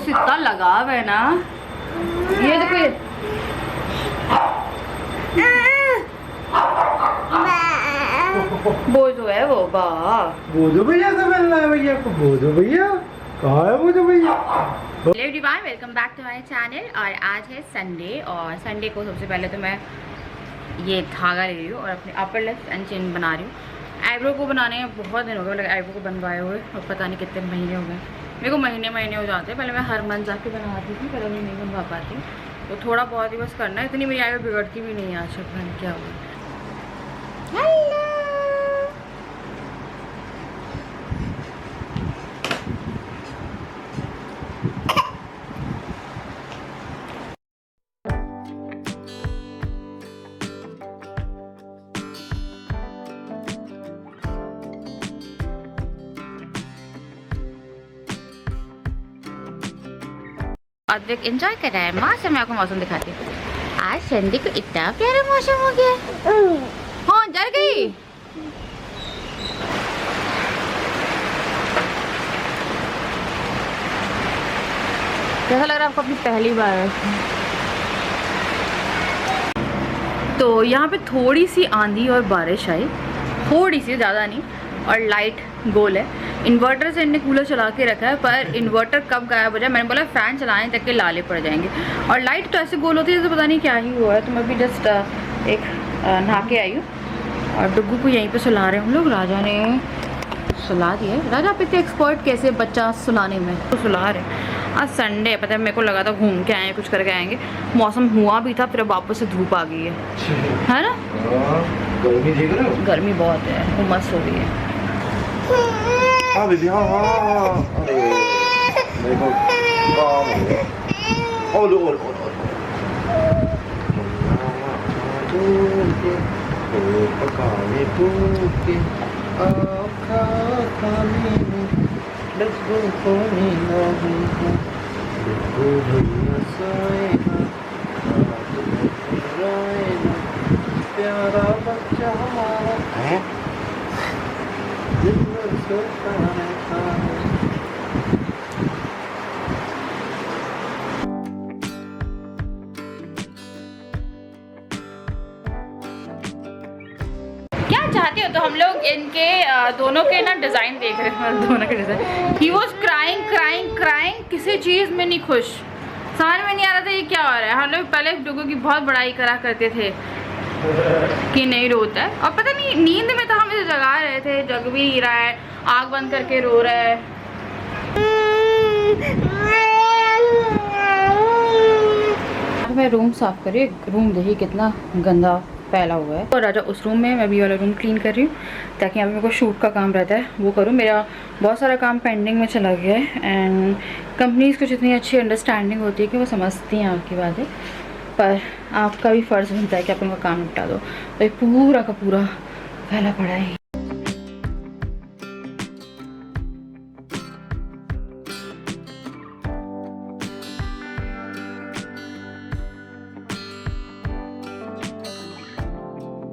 से इतना लगाव है ना। ये देखो ये बोझो है वो बा। बोझो भैया से मिलना है भैया को। बोझो भैया कहाँ है बोझो भैया। Hello everyone, welcome back to my channel. और आज है संडे और संडे को सबसे पहले तो मैं ये धागा ले रही हूँ और अपने अपर लिप्स एंड चिन बना रही हूँ। आईब्रो को बनाने में बहुत दिन हो गए, मतलब आईब्रो को बनवाए हुए और पता नहीं कितने महीने हो गए। मेरे को महीने हो जाते हैं। पहले मैं हर मंथ जाके बनवाती थी, पहले नहीं बनवा पाती, तो थोड़ा बहुत ही बस करना है। इतनी मेरी आईब्रो बिगड़ती भी नहीं है आज तक, क्या हुआ। और देख एंजॉय कर रहा है मौसम। मैं आपको मौसम दिखाती हूँ। आज संडे को इतना प्यारा मौसम हो गया। हाँ डर गई। कैसा लग रहा है आपको अपनी पहली बार? तो यहाँ पे थोड़ी सी आंधी और बारिश आई, थोड़ी सी, ज़्यादा नहीं, और लाइट गोल है। इन्वर्टर से इनने कूलर चला के रखा है, पर इन्वर्टर कब गायब हो जाए। मैंने बोला फ़ैन चलाएं तक के लाले पड़ जाएंगे। और लाइट तो ऐसे गोल होती है जैसे पता नहीं क्या ही हुआ है। तो मैं भी जस्ट एक नहा के आई हूँ और डुग्गू को यहीं पे सुला रहे हैं हम लोग। राजा ने सुला दिया है। राजा आप इतने एक्सपर्ट कैसे बच्चा सुलाने में? तो सुला रहे हैं। आज संडे, पता है मेरे को लगा था घूम के आए कुछ करके आएंगे। मौसम हुआ भी था, फिर वापस से धूप आ गई है ना। गर्मी बहुत है, उमस हो रही है। हाँ दीदी, हाँ हाँ देखो ओलो ओलो ओलो पकाने पूके let's go falling in प्यारा बच्चा हमारा है। क्या चाहते हो? तो हम लोग इनके दोनों के ना डिज़ाइन देख रहे हैं। दोनों के डिज़ाइन। ही वॉज क्राइंग, किसी चीज़ में नहीं खुश। समझ में नहीं आ रहा था ये क्या हो रहा है। हम लोग पहले डुग्गू की बहुत बड़ाई करा करते थे कि नहीं रोता है, और पता नहीं नींद में तो हम इसे जगा रहे थे, जग भी नहीं रहा है, आँख बंद करके रो रहा है। मैं रूम साफ करी, रूम देखिए कितना गंदा फैला हुआ है। और राजा उस रूम में, मैं भी वाला रूम क्लीन कर रही हूँ ताकि यहाँ पे मेरे को शूट का काम रहता है वो करूँ। मेरा बहुत सारा काम पेंडिंग में चला गया है। एंड कंपनीज़ कुछ इतनी अच्छी अंडरस्टैंडिंग होती है कि वो समझती हैं आपकी बातें, पर आपका भी फ़र्ज़ बनता है कि आप उनका काम निपटा दो। तो ये पूरा का पूरा फैला पड़ा है।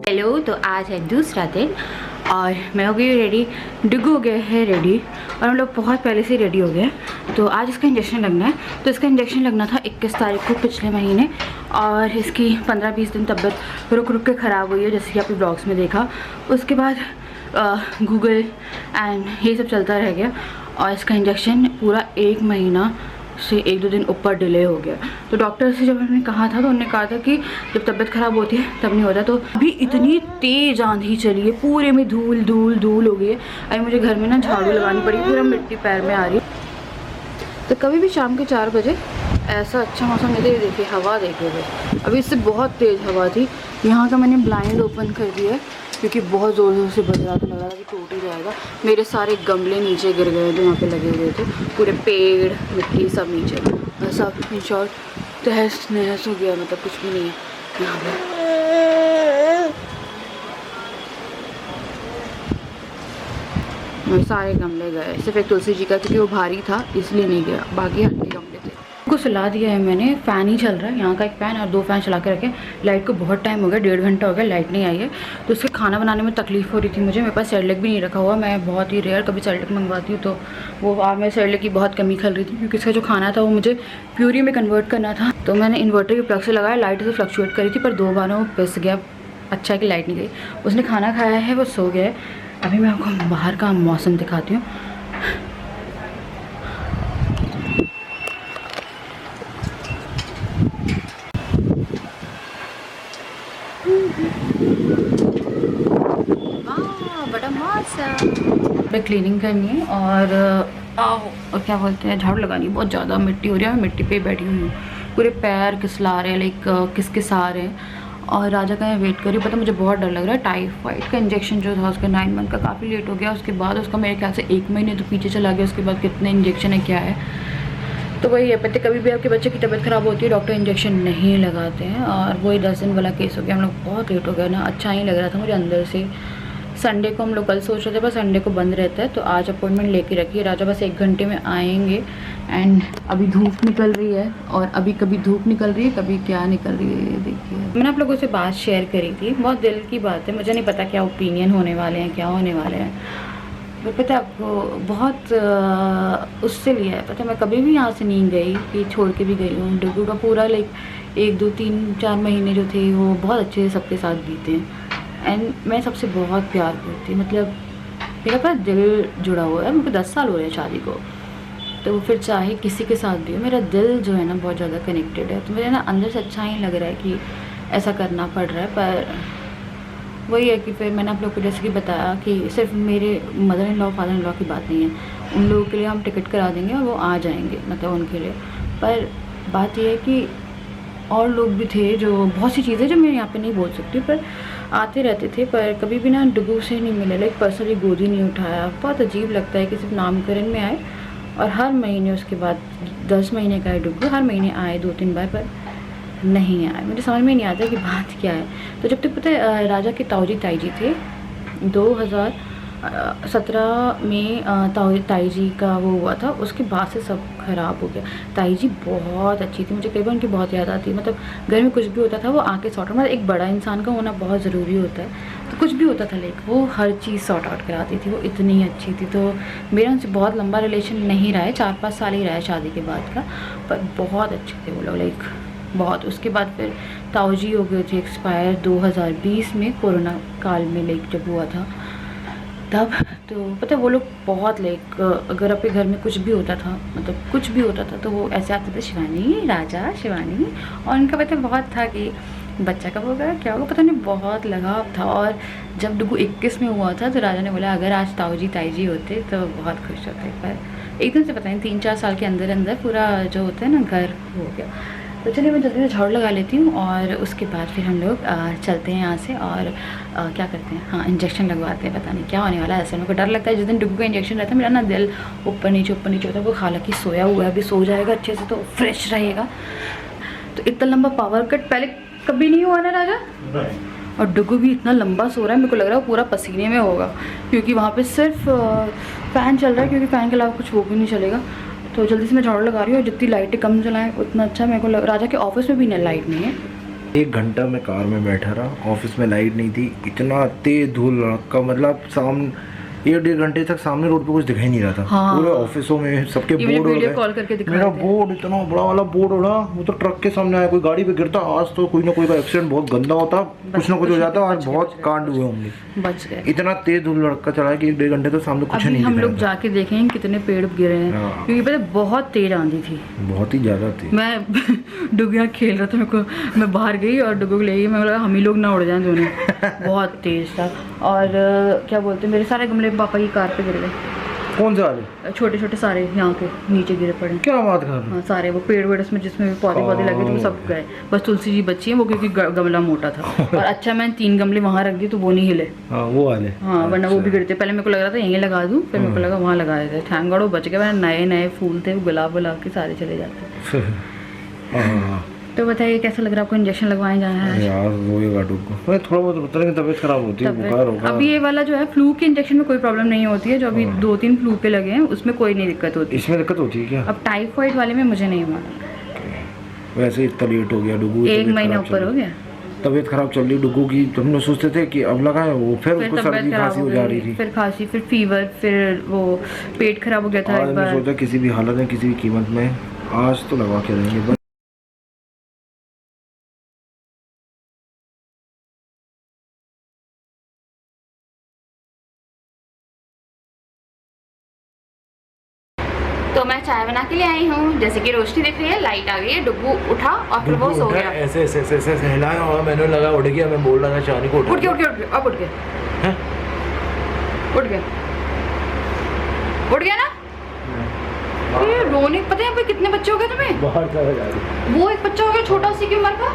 हेलो, तो आज है दूसरा दिन और मैं हो गई रेडी, डुग्गू हो गया है रेडी, और हम लोग बहुत पहले से रेडी हो गए। तो आज इसका इंजेक्शन लगना है। तो इसका इंजेक्शन लगना था 21 तारीख को पिछले महीने, और इसकी 15-20 दिन तबीयत रुक रुक के ख़राब हुई है, जैसे कि आपने ब्लॉग्स में देखा। उसके बाद गूगल एंड ये सब चलता रह गया, और इसका इंजेक्शन पूरा 1 महीना से 1-2 दिन ऊपर डिले हो गया। तो डॉक्टर से जब हमने कहा था तो उन्होंने कहा था कि जब तबीयत ख़राब होती है तब नहीं होता। तो अभी इतनी तेज़ आंधी चली है, पूरे में धूल हो गई है। अभी मुझे घर में ना झाड़ू लगानी पड़ी, पूरा मिट्टी पैर में आ रही है। तो कभी भी शाम के 4 बजे ऐसा अच्छा मौसम नहीं, देखिए हवा देखिए। अभी इससे बहुत तेज़ हवा थी। यहाँ का मैंने ब्लाइंड ओपन कर दिया है क्योंकि बहुत ज़ोर से बज रहा था, लग रहा था कि टूट ही जाएगा। मेरे सारे गमले नीचे गिर गए जो यहाँ पे लगे हुए थे, पूरे पेड़ मिट्टी सब नीचे, सब इन शॉर्ट तहस नहस हो गया, मतलब कुछ भी नहीं है यहाँ पे। सारे गमले गए, सिर्फ एक तुलसी जी का, क्योंकि वो भारी था इसलिए नहीं गया, बाकी हल्के गमले थे। इसको सुला दिया है मैंने, फ़ैन ही चल रहा है, यहाँ का एक फ़ैन और 2 फ़ैन चला के रखे। लाइट को बहुत टाइम हो गया, 1.5 घंटा हो गया लाइट नहीं आई है, तो उसके खाना बनाने में तकलीफ़ हो रही थी मुझे। मेरे पास सेरेलैक भी नहीं रखा हुआ, मैं बहुत ही रेयर कभी सेरेलैक मंगवाती हूँ, तो वो आज मैं सेरेलैक की बहुत कमी खल रही थी क्योंकि इसका जो खाना था वो मुझे प्यूरी में कन्वर्ट करना था। तो मैंने इन्वर्टर के प्लग से लगाया, लाइट से फ्लक्चुएट करी थी पर 2 बार वो पिस गया। अच्छा है कि लाइट नहीं गई। उसने खाना खाया है, वो सो गया है। अभी मैं आपको बाहर का मौसम दिखाती हूँ। बड़ा मौसम। क्लीनिंग करनी है और क्या बोलते हैं, झाड़ू लगानी है। बहुत ज़्यादा मिट्टी हो रही है, मैं मिट्टी पे बैठी हुई हूँ, पूरे पैर किसला रहे हैं, लाइक किस आ रहे हैं। और राजा का मैं वेट कर रही हूँ। पता मुझे बहुत डर लग रहा है। टाइफाइड का इंजेक्शन जो था उसका 9 मंथ का काफ़ी लेट हो गया, उसके बाद उसका मेरे ख्याल से 1 महीने तो पीछे चला गया। उसके बाद कितने इंजेक्शन है क्या है, तो वही है। पता कभी भी आपके बच्चे की तबीयत ख़राब होती है, डॉक्टर इंजेक्शन नहीं लगाते हैं। और वही 10 दिन वाला केस हो गया। हम लोग बहुत लेट हो गया ना, अच्छा नहीं लग रहा था मुझे अंदर से। संडे को हम लोग कल सोच रहे थे, बस संडे को बंद रहता है, तो आज अपॉइंटमेंट लेके रखिए। राजा बस 1 घंटे में आएंगे। एंड अभी धूप निकल रही है, और अभी कभी धूप निकल रही है, कभी क्या निकल रही है, देखिए। मैंने आप लोगों से बात शेयर करी थी, बहुत दिल की बात है। मुझे नहीं पता क्या ओपिनियन होने वाले हैं, क्या होने वाले हैं। तो पता है आपको, बहुत उससे लिया है। पता है मैं कभी भी यहाँ से नहीं गई कि छोड़ के भी गई हूँ। डुगू का पूरा लाइक 1, 2, 3, 4 महीने जो थे वो बहुत अच्छे से सबके साथ बीते हैं। एंड मैं सबसे बहुत प्यार करती, मतलब मेरा पास दिल जुड़ा हुआ है। मुझे 10 साल हो रहे हैं शादी को, तो फिर चाहे किसी के साथ भी हो, मेरा दिल जो है ना बहुत ज़्यादा कनेक्टेड है। तो मुझे ना अंदर से अच्छा ही लग रहा है कि ऐसा करना पड़ रहा है। पर वही है कि फिर मैंने आप लोग को जैसे कि बताया कि सिर्फ मेरे mother in law father in law की बात नहीं है। उन लोगों के लिए हम टिकट करा देंगे और वो आ जाएंगे, मतलब उनके लिए। पर बात यह है कि और लोग भी थे, जो बहुत सी चीज़ें जो मैं यहाँ पे नहीं बोल सकती, पर आते रहते थे, पर कभी भी ना डुगू से नहीं मिले। लाइक पर्सनली गोदी नहीं उठाया। बहुत अजीब लगता है कि सिर्फ नामकरण में आए और हर महीने उसके बाद 10 महीने का है डुगू, हर महीने आए 2-3 बार, पर नहीं आए। मुझे समझ में नहीं आता कि बात क्या है। तो जब तक पता है राजा के ताऊजी ताईजी थे, 2017 में ताई जी का वो हुआ था, उसके बाद से सब ख़राब हो गया। ताई जी बहुत अच्छी थी, मुझे कई बार उनकी बहुत याद आती है। मतलब घर में कुछ भी होता था वो आके सॉर्ट आउट, मतलब एक बड़ा इंसान का होना बहुत ज़रूरी होता है। तो कुछ भी होता था लाइक वो हर चीज़ सॉर्ट आउट कराती थी, वो इतनी अच्छी थी। तो मेरा उनसे बहुत लंबा रिलेशन नहीं रहा है, 4-5 साल ही रहा है शादी के बाद का, पर बहुत अच्छे थे वो लोग, लाइक बहुत। उसके बाद फिर ताऊजी हो गए थे एक्सपायर 2020 में, कोरोना काल में, लाइक जब हुआ था तब। तो पता है वो लोग बहुत लाइक, अगर आपके घर में कुछ भी होता था, मतलब कुछ भी होता था, तो वो ऐसे आते थे, शिवानी राजा शिवानी। और उनका पता बहुत था कि बच्चा कब होगा, क्या होगा, पता नहीं, बहुत लगाव था। और जब डुगू 21 में हुआ था तो राजा ने बोला अगर आज ताऊजी ताईजी होते तो बहुत खुश होते। पर एकदम से पता नहीं 3-4 साल के अंदर अंदर पूरा जो होता है ना घर हो गया। तो चलिए मैं जल्दी से झाड़ू लगा लेती हूँ और उसके बाद फिर हम लोग चलते हैं यहाँ से। और क्या करते हैं, हाँ इंजेक्शन लगवाते हैं। पता नहीं क्या होने वाला है, ऐसे मेरे को डर लगता है। जिस दिन डुगू का इंजेक्शन रहता है मेरा ना दिल ऊपर नीचे होता है। वो हालांकि सोया हुआ है, अभी सो जाएगा अच्छे से तो फ्रेश रहेगा। तो इतना लंबा पावर कट पहले कभी नहीं हुआ ना राजा। और डुगू भी इतना लंबा सो रहा है, मेरे को लग रहा है वो पूरा पसीने में होगा, क्योंकि वहाँ पे सिर्फ फ़ैन चल रहा है, क्योंकि फ़ैन के अलावा कुछ वो भी नहीं चलेगा। तो जल्दी से मैं झाड़ू लगा रही हूँ, जितनी लाइटें कम जलाएं उतना अच्छा। मेरे को राजा के ऑफिस में भी ना लाइट नहीं है। 1 घंटा मैं कार में बैठा रहा, ऑफिस में लाइट नहीं थी, इतना तेज धूल का, मतलब सामने 1-1.5 घंटे तक सामने रोड पे कुछ दिखाई नहीं रहा था। हाँ। पूरे ऑफिसों में सबके बोर्ड वीडियो कॉल करके दिखा मेरा बोर्ड इतना बड़ा वाला बोर्ड उड़ा, वो तो ट्रक के सामने आया, कोई गाड़ी पे गिरता, आज तो कोई ना कोई का एक्सीडेंट बहुत गंदा होता, कुछ ना कुछ हो जाता, आज बहुत कांड हुए होंगे। बच गए। इतना तेज धूल लड़का चला कि 1-1.5 घंटे तो सामने कुछ नहीं दिख रहा था। हम लोग जाके देखें कितने पेड़ गिरे हैं, क्योंकि पता बहुत तेज आंधी थी, बहुत ही ज़्यादा थी। मैं डुगू यहाँ खेल रहा था, मेरे को, मैं बाहर गई और डुगू को ले गई। मैं लगा हम ही लोग ना उड़ जाएं दोनों। बहुत तेज था। और क्या बोलते हैं, मेरे सारे गमले पापा की कार पे गिर गए। कौन से वाले? छोटे छोटे सारे यहाँ के नीचे गिरे पड़े। क्या बात कर रहे हो? हाँ सारे वो पेड़ वेड़ में जिसमें भी पौधे लगे थे वो सब गए। बस तुलसी जी बची है वो, क्योंकि गमला मोटा था। और अच्छा मैं 3 गमले वहाँ रख दिए तो वो नहीं हिले। हाँ वो वाले। हाँ वरना वो भी गिरते। पहले मेरे को लग रहा था यहीं लगा दूँ, फिर मेरे को लगा वहाँ लगाए थे। थैंक गॉड वो बच गए, वरना नए नए फूल थे, गुलाब के सारे चले जाते। तो बताइए कैसा लग रहा है आपको, इंजेक्शन लगवाए जाना है? यार रोएगा डुगू, थोड़ा बहुत होता है, तबीयत खराब होती है, बुखार होगा। अभी ये वाला जो है फ्लू के इंजेक्शन में कोई प्रॉब्लम नहीं होती है, जो अभी 2-3 फ्लू पे लगे हैं उसमें कोई नहीं दिक्कत होती। इसमें दिक्कत होती है क्या? अब टाइफाइड वाले में मुझे नहीं मालूम, वैसे इतना लेट हो गया डुगू। एक महीना ऊपर हो गया। तबीयत खराब चल रही डुगू की। तो हम लोग सोचते थे कि अब लगा है वो, फिर उसको सर्दी खांसी हो जा रही थी, फिर खांसी, फिर फीवर, फिर वो पेट खराब हो गया था एक बार। सोचा किसी भी हालत में किसी भी कीमत में आज तो लगा के रहेंगे बस। तो मैं चाय बना के ले आई हूँ। जैसे कि रोशनी दिख रही है, लाइट आ गई है, डुगू उठा और फिर वो सो गया। ऐसे ऐसे ऐसे ऐसे हिलाया और मैंने लगा उठ गया। मैं बोल रहा था चानी को उठ गया, अब उठ गया, उठ गया, उठ गया ना। ये रोने, पता है कितने बच्चे हो गए तुम्हें? बहुत ज्यादा जा रही। वो एक बच्चा हो गया छोटा सी की उम्र का,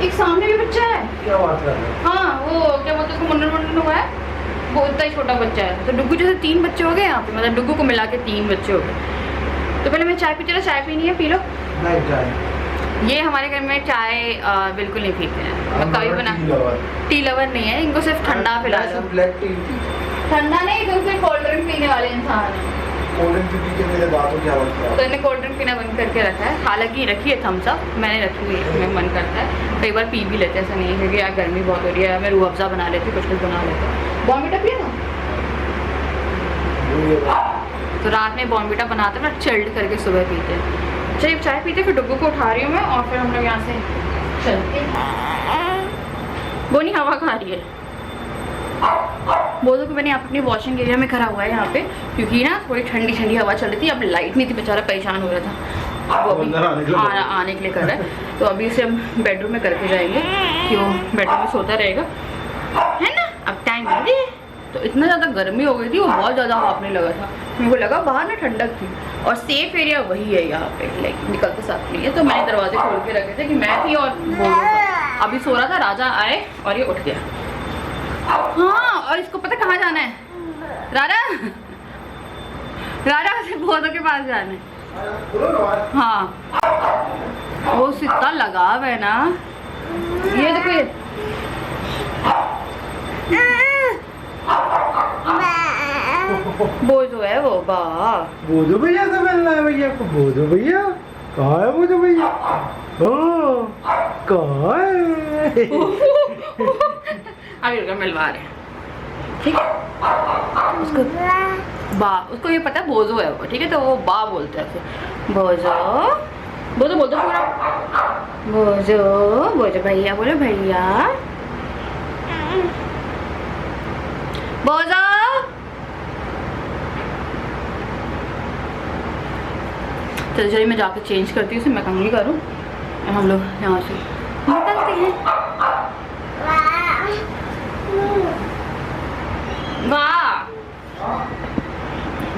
एक सामने भी बच्चा है। क्या बात कर रहे हो? हाँ, वो क्या बोलते हैं उसको, मुंडन मुंडन हुआ है, वो इतना ही छोटा बच्चा है। तो डुगू जैसे 3 बच्चे हो गए यहाँ पे, मतलब डुगू को मिला के 3 बच्चे हो गए। तो पहले मैं चाय पी, चलो चाय पीनी है, पी लो। नहीं चाय, ये हमारे घर में चाय बिल्कुल नहीं पीते हैं। कभी बना, टी लवर नहीं है, इनको सिर्फ ठंडा पिला दो। ब्लैक टी, ठंडा नहीं, तो सिर्फ कोल्ड ड्रिंक पीने वाले इंसान हैं। कोल्ड ड्रिंक पी के मेरे बातों क्या तो इन्हें कोल्ड ड्रिंक पीना बंद करके रखा है। हालांकि रखी है थम्स अप, मैंने रखी हुई है, मेरा मन करता है कई बार पी भी लेते हैं, ऐसा नहीं है, क्योंकि यार गर्मी बहुत हो रही है। मैं रूह अफ़ज़ा बना लेती, कुछ बना लेते। बॉर्नविटा पिया था तो रात में बॉर्नविटा बनाते हैं, चिल्ड करके सुबह पीते हैं। चलिए चाय पीते, फिर डुग्गू को उठा रही हूँ मैं, और फिर हम लोग यहाँ से चलते हैं। बोनी हवा खा रही है। बोलो कि मैंने अपनी वॉशिंग एरिया में खड़ा हुआ है यहाँ पे, क्योंकि ना थोड़ी ठंडी ठंडी हवा चल रही थी। अब लाइट नहीं थी, बेचारा परेशान हो रहा था, वो अभी आने के लिए कर रहा है। तो अभी इसे हम बेडरूम में करके जाएंगे कि वो बेडरूम में सोता रहेगा, है ना। अब टाइम नहीं है, तो इतना ज़्यादा गर्मी हो गई थी, वो बहुत ज़्यादा हाफने लगा था। मेरे को लगा बाहर ना ठंडक थी, और सेफ एरिया वही है यहाँ पे, लाइक निकलते साथ नहीं है। तो मैंने दरवाजे खोल के रखे थे कि मैं थी और वो अभी सो रहा था। राजा आए और ये उठ गया। हाँ, और इसको पता कहाँ जाना है? राजा, राजा से भोजों के पास जाना है। हाँ, वो इतना लगाव है ना, ये देखो ये। बोझो है वो, बा बोझो भैया से मिलना है भैया को। बोझो भैया कहाँ है? बोझो भैया कहाँ है? अभी रुको, मिलवा रहे हैं, ठीक है। उसको बा, उसको ये पता है बोझो है वो, ठीक है। तो वो बा बोलते हैं उसे, बोझो बोझो बोल दो पूरा, बोझो बोझो भैया, बोलो भैया बोझो। चल चलिए मैं जाकर चेंज करती हूँ उसे, मैं कंघी करूँ, हम लोग यहाँ से निकलते हैं। वाह,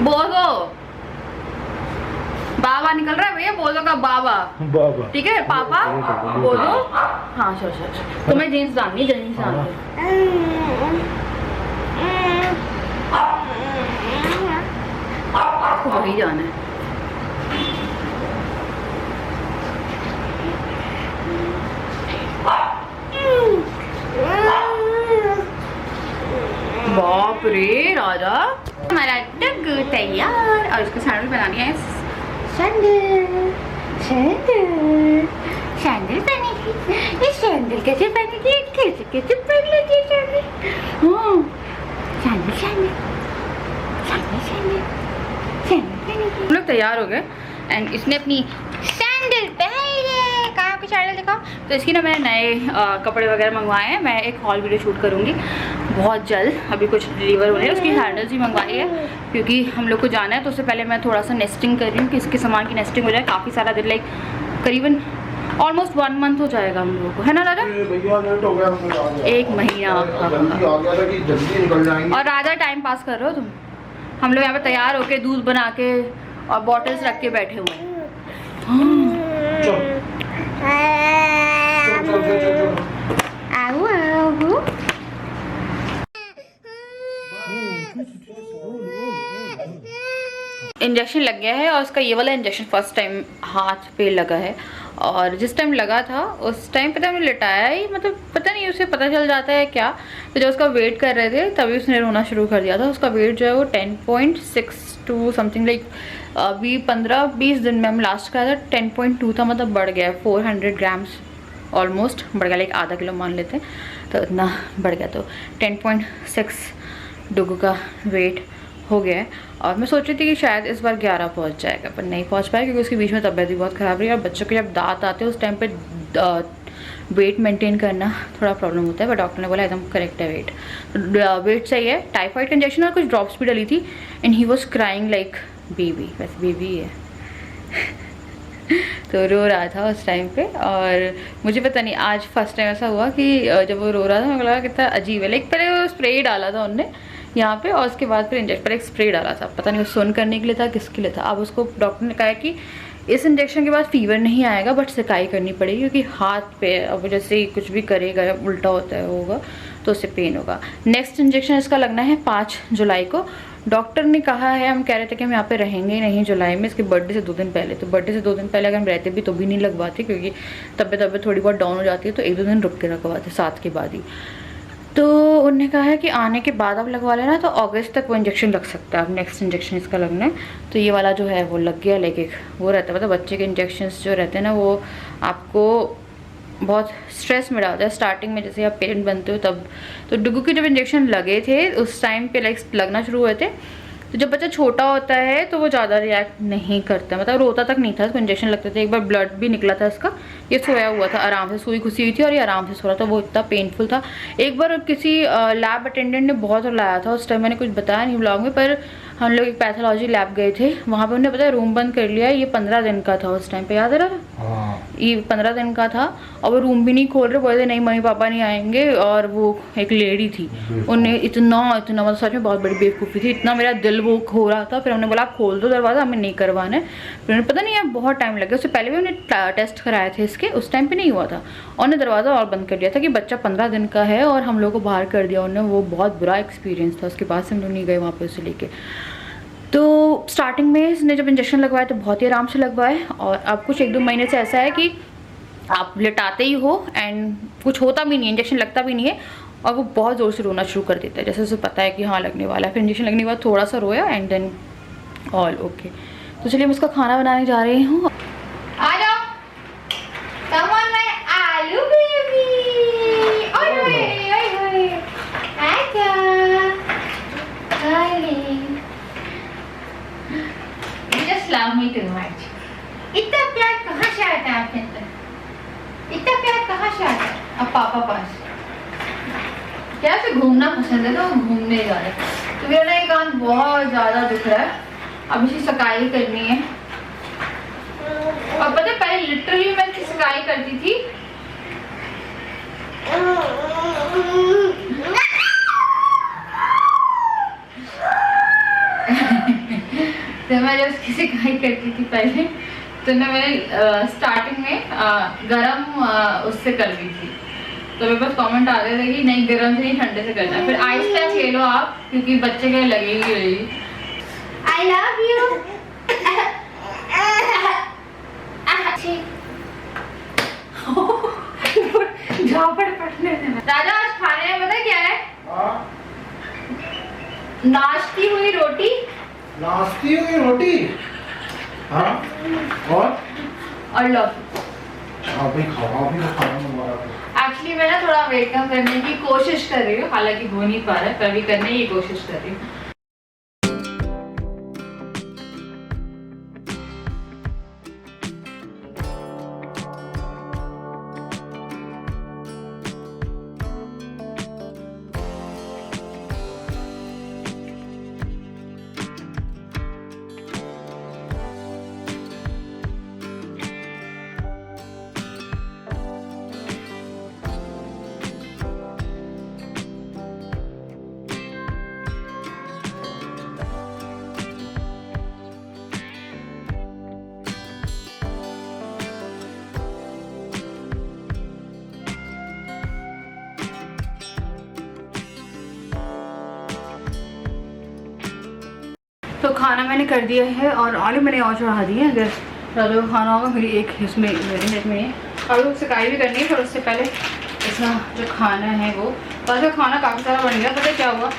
बोलो बाबा निकल रहा है भैया, बोलो का बाबा बाबा, ठीक है। पापा बोलो। हाँ चलो, तो मैं जीन्स डालनी, जीन्स डालनी, वही जाना है। बाप रे राजा, हमारा डग तैयार। और इसको सैंडल बनानी है, सैंडल सैंडल सैंडल पहनेगी। ये सैंडल कैसे पहनेगी, कैसे कैसे पहन लेगी सैंडल। हाँ, sandal sandal sandal sandal sandal पहनेगी। हम लोग तैयार हो गए एंड इसने अपनी सैंडल पहनी है। कहाँ आपकी सैंडल दिखाओ। तो इसकी ना मैंने नए कपड़े वगैरह मंगवाए हैं। मैं एक हॉल वीडियो शूट करूँगी बहुत जल्द, अभी कुछ डिलीवर हो रहे हैं। उसकी सैंडल्स भी मंगवाई है क्योंकि हम लोग को जाना है। तो उससे पहले मैं थोड़ा सा नेस्टिंग कर रही हूँ कि इसके सामान की नेस्टिंग हो जाए। काफ़ी सारा दिन, लाइक करीबन ऑलमोस्ट 1 मंथ हो जाएगा हम लोगों को, है ना राजा? भैया लेट हो गया, 1 महीना जल्दी आ गया था कि जल्दी निकल जाएंगे। और राजा टाइम पास कर रहे हो तुम। हम लोग यहाँ पे तैयार होके दूध बना के और बॉटल्स रख के बैठे हुए हैं। इंजेक्शन लग गया है और उसका ये वाला इंजेक्शन फर्स्ट टाइम हाथ पे लगा है। और जिस टाइम लगा था उस टाइम पता नहीं लिटाया ही, मतलब पता नहीं उसे पता चल जाता है क्या। तो जब उसका वेट कर रहे थे तभी उसने रोना शुरू कर दिया था। उसका वेट जो है वो 10.62 समथिंग, लाइक अभी 15-20 दिन में हम लास्ट का था 10.2 था, मतलब बढ़ गया 400 ग्राम्स ऑलमोस्ट बढ़ गया, लाइक आधा किलो मान लेते हैं तो इतना बढ़ गया। तो 10.6 डुगू का वेट हो गया है। और मैं सोच रही थी कि शायद इस बार 11 पहुंच जाएगा, पर नहीं पहुंच पाया क्योंकि उसके बीच में तबीयत भी बहुत ख़राब रही। और बच्चों के जब दांत आते हैं उस टाइम पे वेट मेंटेन करना थोड़ा प्रॉब्लम होता है, पर डॉक्टर ने बोला एकदम करेक्ट है वेट, तो वेट सही है। टाइफाइड का इंजेक्शन और कुछ ड्रॉप्स भी डली थी and he was crying like baby, वैसे बेबी है तो रो रहा था उस टाइम पे। और मुझे पता नहीं आज फर्स्ट टाइम ऐसा हुआ कि जब वो रो रहा था मुझे लगा कितना अजीब है। लाइक पहले वो स्प्रे डाला था उनने यहाँ पे और उसके बाद फिर इंजेक्शन पर एक स्प्रे डाला था, पता नहीं वो सुन करने के लिए था किसके लिए था। अब उसको डॉक्टर ने कहा कि इस इंजेक्शन के बाद फीवर नहीं आएगा बट सिकाई करनी पड़ेगी क्योंकि हाथ पे अब जैसे कुछ भी करेगा या उल्टा होता है होगा तो उससे पेन होगा। नेक्स्ट इंजेक्शन इसका लगना है 5 जुलाई को। डॉक्टर ने कहा है, हम कह रहे थे कि हम यहाँ पे रहेंगे ही नहीं जुलाई में, इसके बर्थडे से 2 दिन पहले। तो बर्थडे से 2 दिन पहले अगर हम रहते भी तो भी नहीं लगवाते क्योंकि तबीयत थोड़ी बहुत डाउन हो जाती है, तो 1-2 दिन रुक के लगवाते 7 के बाद ही। तो उन्होंने कहा है कि आने के बाद आप लगवा लेना, तो अगस्त तक वो इंजेक्शन लग सकता है। अब नेक्स्ट इंजेक्शन इसका लगना है, तो ये वाला जो है वो लग गया। लेकिन वो रहता है मतलब बच्चे के इंजेक्शन्स जो रहते हैं ना वो आपको बहुत स्ट्रेस में डालता है स्टार्टिंग में, जैसे आप पेरेंट बनते हो तब। तो डुगू के जब इंजेक्शन लगे थे उस टाइम पे लाइक लगना शुरू हुए थे, तो जब बच्चा छोटा होता है तो वो ज़्यादा रिएक्ट नहीं करता, मतलब रोता तक नहीं था, उसको इंजेक्शन लगते थे। एक बार ब्लड भी निकला था इसका, ये सोया हुआ था आराम से, सुई घुसी हुई थी और ये आराम से सो रहा था, वो इतना पेनफुल था। एक बार किसी लैब अटेंडेंट ने बहुत रुलाया था, उस टाइम मैंने कुछ बताया नहीं ब्लॉग में, पर हम लोग एक पैथोलॉजी लैब गए थे, वहाँ पे उन्होंने बताया रूम बंद कर लिया। ये 15 दिन का था उस टाइम पे, याद है ना? हाँ। ये 15 दिन का था और वो रूम भी नहीं खोल रहे, बोले नहीं मम्मी पापा नहीं आएंगे। और वो एक लेडी थी, उन्हें इतना मतलब सच में बहुत बड़ी बेवकूफ़ी थी, इतना मेरा दिल वो खो रहा था। फिर हमने बोला आप खोल दो दरवाज़ा, हमें नहीं करवाना है। फिर उन्हें पता नहीं यार बहुत टाइम लग गया, उससे पहले भी उन्हें टेस्ट कराए थे इसके, उस टाइम पर नहीं हुआ था। उन्होंने दरवाज़ा और बंद कर दिया था कि बच्चा 15 दिन का है और हम लोग को बाहर कर दिया उन्होंने। वो बहुत बुरा एक्सपीरियंस था, उसके बाद से हम लोग नहीं गए वहाँ पर उसे लेके। तो स्टार्टिंग में इसने जब इंजेक्शन लगवाया तो बहुत ही आराम से लगवाए, और अब कुछ 1-2 महीने से ऐसा है कि आप लेटाते ही हो एंड कुछ होता भी नहीं है, इंजेक्शन लगता भी नहीं है, और वो बहुत ज़ोर से रोना शुरू कर देता है जैसे उसे पता है कि हाँ लगने वाला है। फिर इंजेक्शन लगने के बाद थोड़ा सा रोया एंड देन ऑल ओके। तो चलिए मैं उसका खाना बनाने जा रही हूँ। आ जाओ, कम ऑन माय आलू बेबी। ओए ओए ओए आजा darling, just love me too much. इतना प्यार कहाँ से आता है आपके अंदर? इतना प्यार कहाँ से आता है? अब पापा पास क्या से घूमना पसंद है तो घूमने जा रहे हैं। तो मेरा ना एक कान बहुत ज़्यादा दुख रहा है, अब इसी सकाई करनी है। और पता है पहले लिटरली मैं इसकी सकाई करती थी तो मैं जब उसकी सिकाई करती थी पहले तो ना मैंने स्टार्टिंग में गरम उससे कर ली थी, तो मेरे पास कमेंट आ रहे थे कि नहीं गरम से नहीं ठंडे से करना है। फिर आइस पैक ले लो आप क्योंकि बच्चे के लगेगी रहेगी। I love you. झापड़ पटने दादा आज खाने में पता क्या है? नाश्ती हुई रोटी। नाश्ती हुई रोटी। हाँ और लव। आप ही खाओ, आप ही तो खाना हमारा। एक्चुअली मैं ना थोड़ा वेट कम करने की कोशिश कर रही हूँ, हालांकि हो नहीं पा रहा है, पर भी करने की कोशिश कर रही हूँ। तो खाना मैंने कर दिया है और आलू मैंने और चढ़ा दिए हैं। अगर राजू का खाना होगा मेरी एक इसमें मेरी नेट में है, आलू सिकाई भी करनी है। फिर उससे पहले इसका जो खाना है वो बस, खाना काफ़ी सारा बन गया। पता क्या हुआ,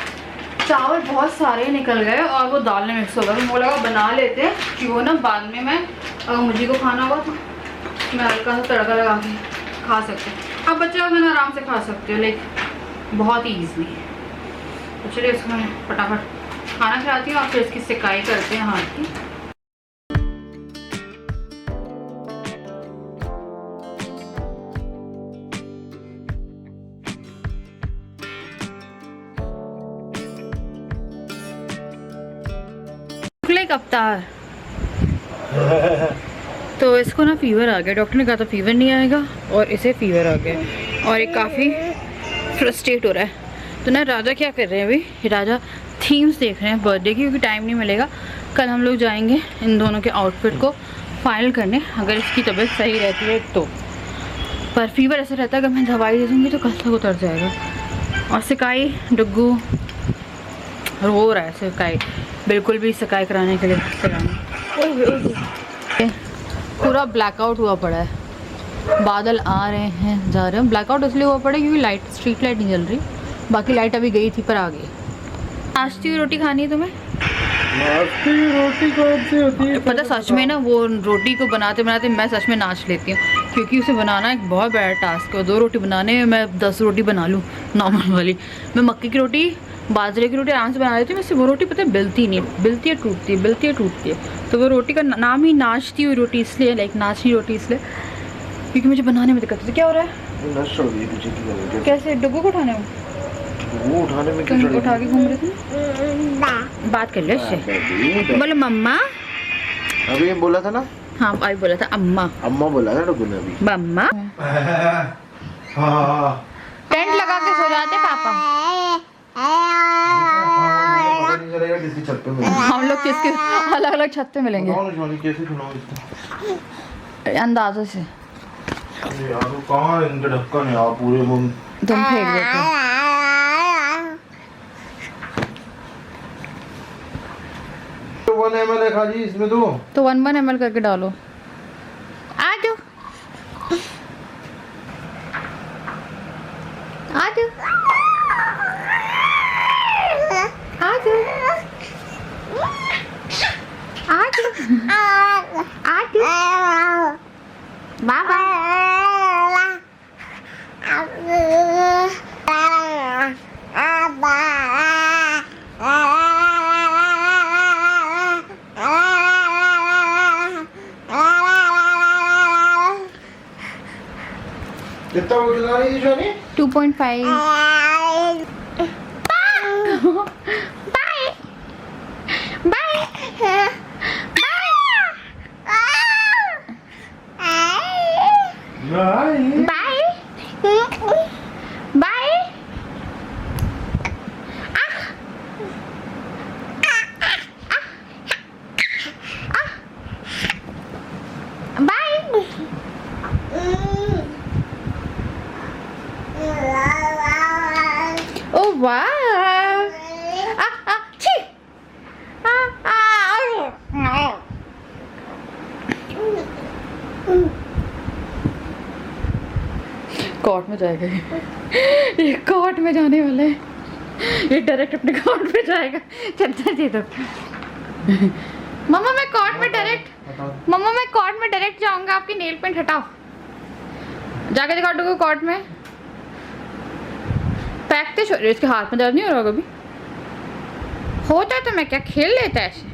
चावल बहुत सारे निकल गए और वो दाल में मिक्स हो गए। मुझे लगा बना लेते हैं कि वो ना बाद में मैं अगर मुझे को खाना होगा तो मैं हल्का सा तड़का लगा के खा सकते हैं। अब बच्चे का खाना आराम से खा सकते हो, लाइक बहुत ही ईजी। तो चलिए इसको मैं फटाफट खाना खिलाती हूँ और फिर इसकी सिकाई करते हैं हाथ की। एक अवतार तो इसको ना फीवर आ गया, डॉक्टर ने कहा था फीवर नहीं आएगा और इसे फीवर आ गया और ये काफ़ी फ्रस्ट्रेट हो रहा है। तो ना राजा क्या कर रहे हैं अभी, राजा थीम्स देख रहे हैं बर्थडे की, क्योंकि टाइम नहीं मिलेगा। कल हम लोग जाएंगे इन दोनों के आउटफिट को फाइनल करने, अगर इसकी तबीयत सही रहती है तो। पर फीवर ऐसा रहता है अगर मैं दवाई दे दूँगी तो कल तक उतर जाएगा। और सिकाई डुग्गू रो रहा है, सिकाई बिल्कुल भी सिकाई कराने के लिए पूरा ब्लैकआउट हुआ पड़ा है। बादल आ रहे हैं जा रहे हैं। ब्लैकआउट इसलिए हुआ पड़ा है क्योंकि लाइट स्ट्रीट लाइट नहीं जल रही, बाकी लाइट अभी गई थी पर आ गई। नाश्ती हुई रोटी खानी है तुम्हें? नाश्ते की रोटी कौन सी होती है? पता सच में ना वो रोटी को बनाते बनाते मैं सच में नाच लेती हूँ, क्योंकि उसे बनाना एक बहुत बड़ा टास्क है। 2 रोटी बनाने में मैं 10 रोटी बना लूँ नॉर्मल वाली। मैं मक्की की रोटी बाजरे की रोटी आराम से बना लेती हूँ, वैसे वो रोटी पता है बिलती नहीं, बिलती है टूटती है, बिलती है टूटती है। तो वो रोटी का नाम ही नाचती हुई रोटी इसलिए, लाइक नाचनी रोटी इसलिए क्योंकि मुझे बनाने में दिक्कत होती है। क्या हो रहा है? कैसे डुग्गू को उठाने में? वो उठाने में तुम उठा के घूम रहे थे? बात कर लो इससे, बोलो मम्मा। अभी बोला था ना? हाँ अभी बोला था अम्मा। अम्मा बोला था डुग्गू ने अभी। मम्मा हाँ टेंट लगा के सो जाते पापा। किसकी छत पे हम लोग किसके अलग अलग छत पे मिलेंगे कैसे सुनाओ इसको अंदाजों से। यार वो कहाँ है इनके ढक्कन है यार पूरे वो तुम फेंक देते हो। 1 ml है खाली इसमें तो 1 ml करके डालो। आ जाओ आ जाओ आ जाओ आ जाओ आ जाओ बाबा। कितना वो खिला रही है शानी? 2.5। Oh wow! Chi! कोर्ट में जाएगा ये कोर्ट में जाने वाला है ये, डायरेक्ट अपने कोर्ट में जाएगा। चद्दर दे दो मम्मा। मैं कोर्ट में डायरेक्ट मम्मा मैं कोर्ट में डायरेक्ट जाऊंगा। आपकी नेल पेंट हटाओ, जाके दिखाओ डुग्गू कोर्ट में। फेंकते छोड़े, इसके हाथ में दर्द नहीं हो रहा कभी? होता है तो मैं क्या खेल लेता है ऐसे।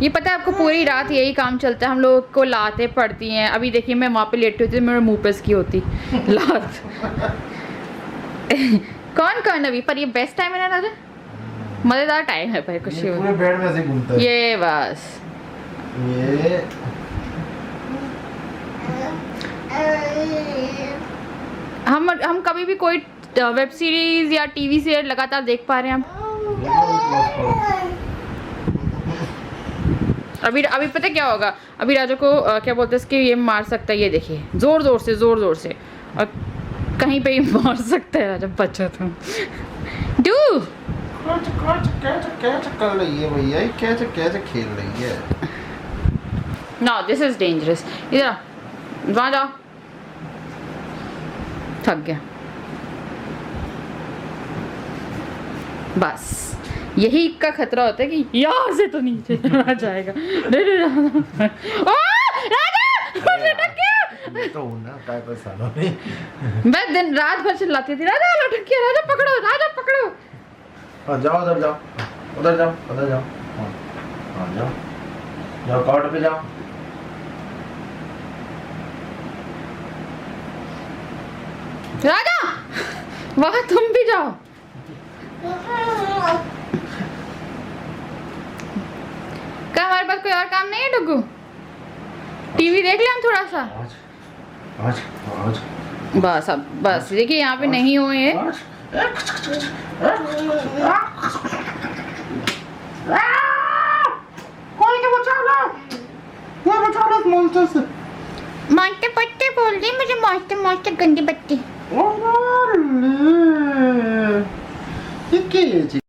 ये पता है आपको पूरी रात यही काम चलता है, हम लोग को लाते पड़ती हैं। अभी देखिए मैं वहाँ पे लेटी होती, मेरे मुंह पे इसकी होती लात कौन कौन अभी पर ये बेस्ट टाइम है ना राजा, मजेदार टाइम है पर कुछ पूरे बेड में ऐसे घूमता है ये बस। ये हम कभी भी कोई वेब सीरीज या टीवी सीरियल लगातार देख पा रहे हैं हम? अभी पता क्या होगा, अभी राजा को क्या बोलते हैं इसके, ये मार सकता है। ये देखिए जोर जोर से और कहीं पे ही मार सकता है राजा। बच्चा तुम डू कैच कर रही है भैया, कैच खेल रही है। No this is dangerous. इधर वहाँ जाओ, थक गया बस। यही का खतरा होता है कि यहाँ से तो नीचे चला जाएगा। नहीं नहीं ओ, राजा लटक गया। मैं तो हूं ना, काय परेशान नहीं। मैं दिन रात भर चिल्लाती थी राजा लटक गया, राजा पकड़ो, राजा पकड़ो। हाँ जाओ, उधर जाओ, उधर जाओ, उधर जाओ। हाँ हाँ जाओ, जाओ कॉट पे जाओ। राजा वहां तुम भी जाओ। क्या हमारे पास कोई और काम नहीं है डुगू? टीवी देख लें हम थोड़ा सा। आज आज आज बस अब बस देखिए यहाँ पे नहीं हुए हैं। आज कोई तो बचा लो, कोई बचा लो इस मॉन्स्टर से। मास्टर पट्टे बोल रही मुझे, मास्टर मास्टर गंदी बत्ती। ये क्या है जी?